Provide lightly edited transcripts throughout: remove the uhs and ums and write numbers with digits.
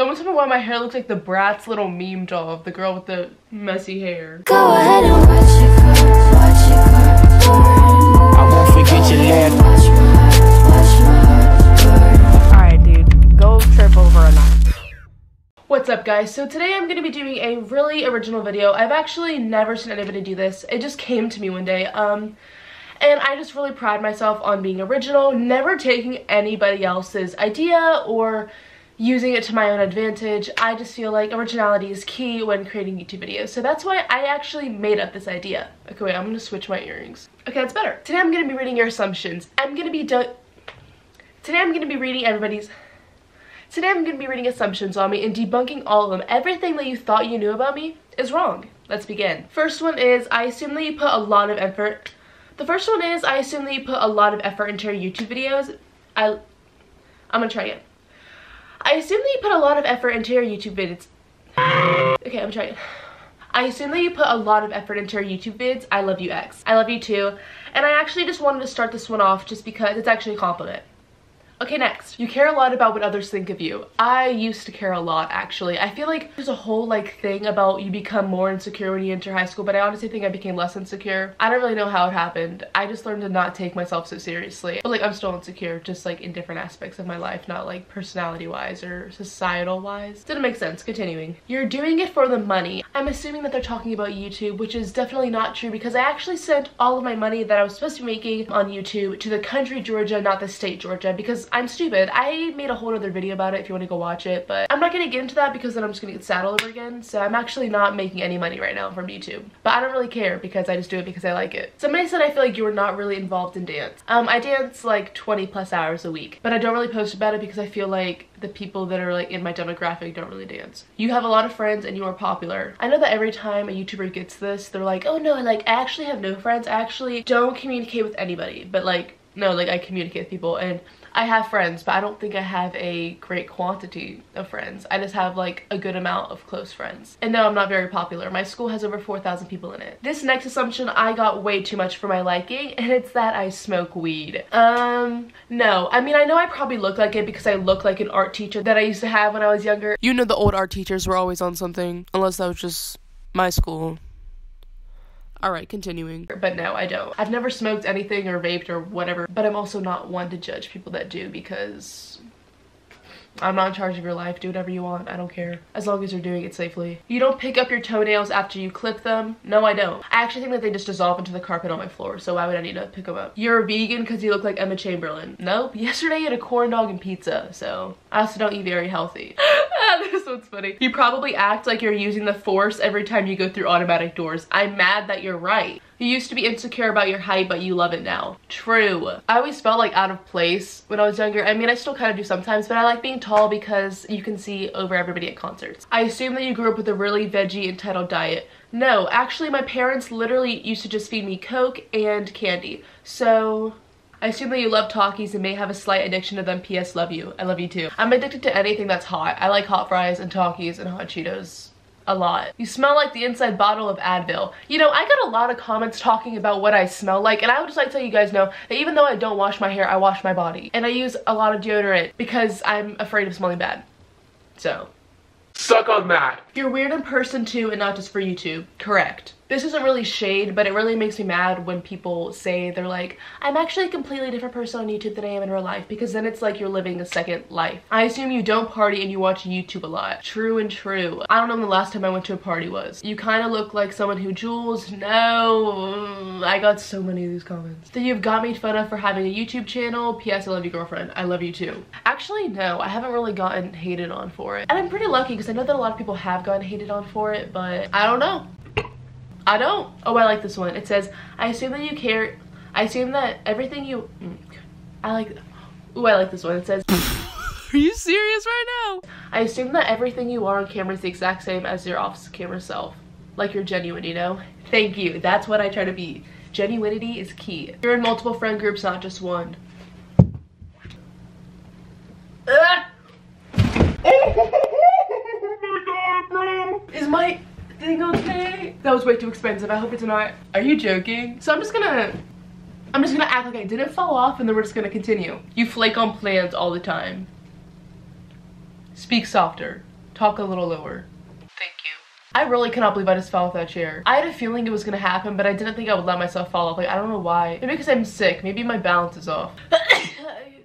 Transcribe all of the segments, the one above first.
Someone told me why my hair looks like the Bratz little meme doll of the girl with the messy hair. Go ahead and watch it go, watch it go. I won't forget your laugh. Alright, dude, go trip over a knot. What's up, guys? So today I'm going to be doing a really original video. I've actually never seen anybody do this. It just came to me one day. And I just really pride myself on being original, never taking anybody else's idea or using it to my own advantage. I just feel like originality is key when creating YouTube videos. So that's why I actually made up this idea. Okay, wait, I'm gonna switch my earrings. Okay, that's better. Today I'm gonna be reading your assumptions. Today I'm gonna be reading assumptions on me and debunking all of them. Everything that you thought you knew about me is wrong. Let's begin. First one is, I assume that you put a lot of effort. The first one is, I assume that you put a lot of effort into your YouTube videos. I'm gonna try again. I assume that you put a lot of effort into your YouTube vids. Okay, I'm trying. I assume that you put a lot of effort into your YouTube vids. I love you, X. I love you too. And I actually just wanted to start this one off just because it's actually a compliment. Okay, next. You care a lot about what others think of you. I used to care a lot, actually. I feel like there's a whole thing about you become more insecure when you enter high school, but I honestly think I became less insecure. I don't really know how it happened. I just learned to not take myself so seriously. But I'm still insecure, just in different aspects of my life, not personality-wise or societal-wise. Didn't make sense. Continuing. You're doing it for the money. I'm assuming that they're talking about YouTube, which is definitely not true because I actually sent all of my money that I was supposed to be making on YouTube to the country Georgia, not the state Georgia, because I'm stupid. I made a whole other video about it if you want to go watch it, but I'm not going to get into that because then I'm just going to get sad all over again. So I'm actually not making any money right now from YouTube. But I don't really care because I just do it because I like it. Somebody said I feel like you were not really involved in dance. I dance 20 plus hours a week, but I don't really post about it because I feel like the people that are in my demographic don't really dance. You have a lot of friends and you are popular. I know that every time a YouTuber gets this, they're like, oh no, I actually have no friends. I actually don't communicate with anybody. But no, I communicate with people and I have friends, but I don't think I have a great quantity of friends. I just have a good amount of close friends. And no, I'm not very popular. My school has over 4,000 people in it. This next assumption I got way too much for my liking, and it's that I smoke weed. No. I mean, I know I probably look like it because I look like an art teacher that I used to have when I was younger. You know the old art teachers were always on something, unless that was just my school. Alright, continuing. But no, I don't. I've never smoked anything or vaped or whatever, but I'm also not one to judge people that do because I'm not in charge of your life. Do whatever you want. I don't care. As long as you're doing it safely. You don't pick up your toenails after you clip them. No, I don't. I actually think that they just dissolve into the carpet on my floor, so why would I need to pick them up? You're a vegan because you look like Emma Chamberlain. Nope. Yesterday I had a corn dog and pizza, so I also don't eat very healthy. This one's funny. You probably act like you're using the force every time you go through automatic doors. I'm mad that you're right. You used to be insecure about your height, but you love it now. True. I always felt out of place when I was younger. I mean, I still kind of do sometimes, but I like being tall because you can see over everybody at concerts. I assume that you grew up with a really veggie entitled diet. No, actually my parents literally used to just feed me Coke and candy. So I assume that you love Takis and may have a slight addiction to them. P.S. Love you. I love you too. I'm addicted to anything that's hot. I like hot fries and Takis and hot Cheetos a lot. You smell like the inside bottle of Advil. You know, I got a lot of comments talking about what I smell like, and I would just to let you guys know that even though I don't wash my hair, I wash my body. And I use a lot of deodorant because I'm afraid of smelling bad. So suck on that. You're weird in person too and not just for YouTube. Correct. This isn't really shade, but it really makes me mad when people say they're like, I'm actually a completely different person on YouTube than I am in real life, because then it's like you're living a second life. I assume you don't party and you watch YouTube a lot. True and true. I don't know when the last time I went to a party was. You kind of look like someone who jewels. No. I got so many of these comments. That you've got made fun of for having a YouTube channel. P.S. I love you, girlfriend. I love you too. Actually, no. I haven't really gotten hated on for it. And I'm pretty lucky because I know that a lot of people have gotten hated on for it, but I don't know. I don't. Oh, I like this one. It says, I assume that you care. I assume that everything you... I like... Ooh, I like this one. It says... Are you serious right now? I assume that everything you are on camera is the exact same as your off camera self. Like you're genuine, you know? Thank you. That's what I try to be. Genuinity is key. You're in multiple friend groups, not just one. Ah! Oh my god, bro! Is my thing okay? That was way too expensive. I hope it's not. Are you joking? So I'm just gonna act like I didn't fall off and then we're just gonna continue. You flake on plans all the time. Speak softer. Talk a little lower. Thank you. I really cannot believe I just fell off that chair. I had a feeling it was gonna happen, but I didn't think I would let myself fall off. Like, I don't know why. Maybe because I'm sick. Maybe my balance is off. I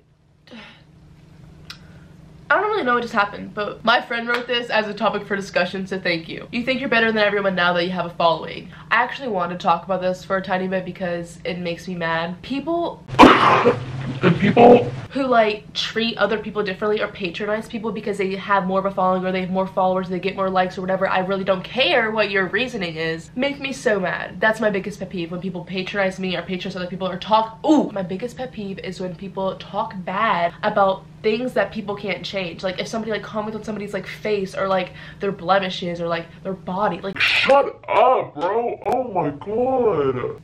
don't really know what just happened, but my friend wrote this as a topic for discussion, so thank you. You think you're better than everyone now that you have a following. I actually wanted to talk about this for a tiny bit because it makes me mad. People who like treat other people differently or patronize people because they have more of a following or they have more followers, they get more likes or whatever, I really don't care what your reasoning is, make me so mad. That's my biggest pet peeve, when people patronize me or patronize other people or talk. Ooh, my biggest pet peeve is when people talk bad about things that people can't change. Like if somebody like comments on somebody's like face or like their blemishes or like their body, like Shut up, bro. Oh my god.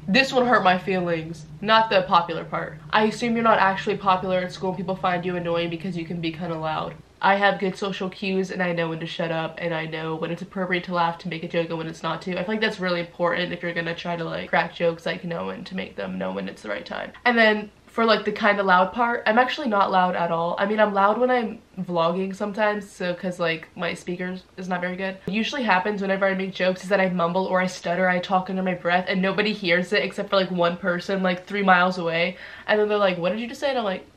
this one hurt my feelings, not the popular part. I assume you're not actually popular at school and people find you annoying because you can be kind of loud. I have good social cues and I know when to shut up and I know when it's appropriate to laugh, to make a joke, and when it's not to. I feel like that's really important if you're gonna try to like crack jokes, like know when to make them, know when it's the right time. And then for like the kind of loud part, I'm actually not loud at all. I mean, I'm loud when I'm vlogging sometimes, so because like my speakers is not very good. What usually happens whenever I make jokes is that I mumble or I stutter, I talk under my breath, and nobody hears it except for like one person like 3 miles away, and then they're like, what did you just say? And I'm like,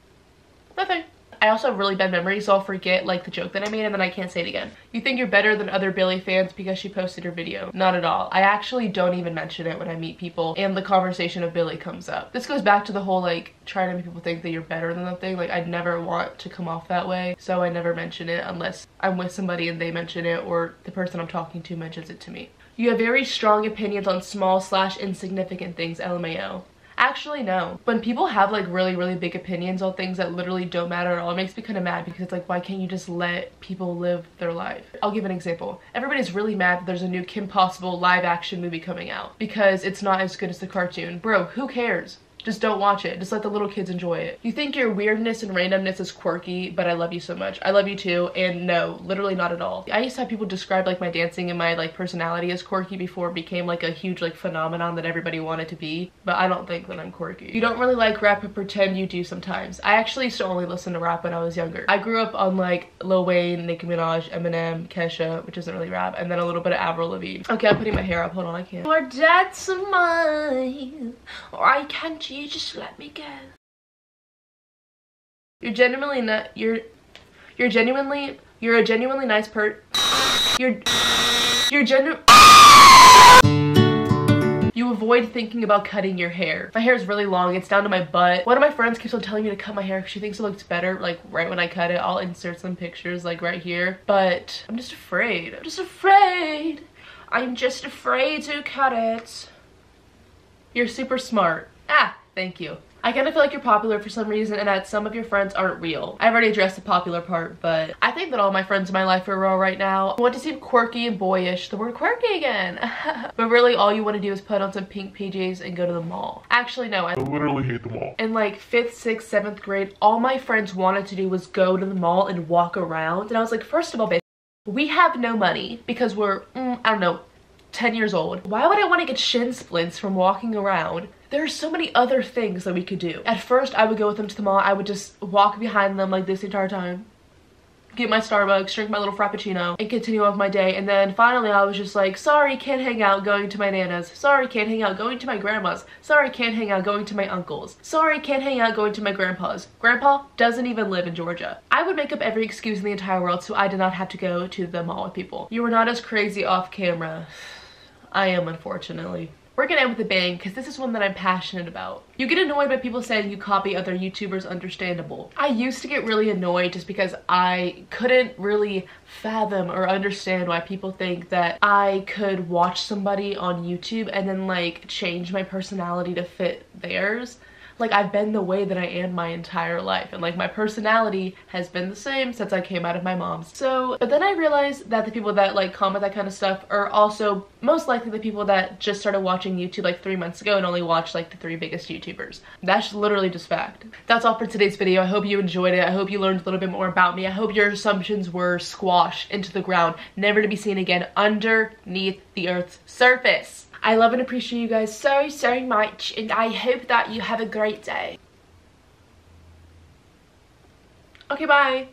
nothing. I also have really bad memory, so I'll forget like the joke that I made and then I can't say it again. You think you're better than other Billie fans because she posted her video. Not at all. I actually don't even mention it when I meet people and the conversation of Billie comes up. This goes back to the whole like trying to make people think that you're better than them thing. Like I'd never want to come off that way, so I never mention it unless I'm with somebody and they mention it or the person I'm talking to mentions it to me. You have very strong opinions on small/insignificant things, LMAO. Actually, no. When people have like really big opinions on things that literally don't matter at all, it makes me kind of mad because it's like, why can't you just let people live their life? I'll give an example. Everybody's really mad that there's a new Kim Possible live action movie coming out because it's not as good as the cartoon. Bro, who cares? Just don't watch it. Just let the little kids enjoy it. You think your weirdness and randomness is quirky, but I love you so much. I love you too, and no, literally not at all. I used to have people describe like my dancing and my like personality as quirky before it became like a huge like phenomenon that everybody wanted to be, but I don't think that I'm quirky. You don't really like rap, but pretend you do sometimes. I actually used to only listen to rap when I was younger. I grew up on like Lil Wayne, Nicki Minaj, Eminem, Kesha, which isn't really rap, and then a little bit of Avril Lavigne. Okay, I'm putting my hair up. Hold on, I can't. Your dad's mine. Why can't you just let me go? You're a genuinely nice You avoid thinking about cutting your hair. My hair is really long, it's down to my butt. One of my friends keeps on telling me to cut my hair because she thinks it looks better like right when I cut it. I'll insert some pictures like right here, but I'm just afraid. I'm just afraid to cut it. You're super smart. Ah, thank you. I kind of feel like you're popular for some reason and that some of your friends aren't real. I've already addressed the popular part, but I think that all my friends in my life are real right now. I want to seem quirky and boyish. The word quirky again. But really all you want to do is put on some pink PJs and go to the mall. Actually, no. I literally hate the mall. In like 5th, 6th, 7th grade, all my friends wanted to do was go to the mall and walk around. And I was like, first of all, bitch, we have no money because we're, I don't know, 10 years old. Why would I want to get shin splints from walking around? There are so many other things that we could do. At first, I would go with them to the mall. I would just walk behind them like this the entire time, get my Starbucks, drink my little Frappuccino, and continue on with my day. And then finally, I was just like, sorry, can't hang out, going to my Nana's. Sorry, can't hang out, going to my grandma's. Sorry, can't hang out, going to my uncle's. Sorry, can't hang out, going to my grandpa's. Grandpa doesn't even live in Georgia. I would make up every excuse in the entire world so I did not have to go to the mall with people. You were not as crazy off camera. I am, unfortunately. We're gonna end with a bang because this is one that I'm passionate about. You get annoyed by people saying you copy other YouTubers, understandable. I used to get really annoyed just because I couldn't really fathom or understand why people think that I could watch somebody on YouTube and then like change my personality to fit theirs. Like, I've been the way that I am my entire life, and like my personality has been the same since I came out of my mom's. So, but then I realized that the people that like comment that kind of stuff are also most likely the people that just started watching YouTube like 3 months ago and only watched like the 3 biggest YouTubers. That's literally just fact. That's all for today's video. I hope you enjoyed it. I hope you learned a little bit more about me. I hope your assumptions were squashed into the ground, never to be seen again underneath the earth's surface. I love and appreciate you guys so much, and I hope that you have a great day. Okay, bye.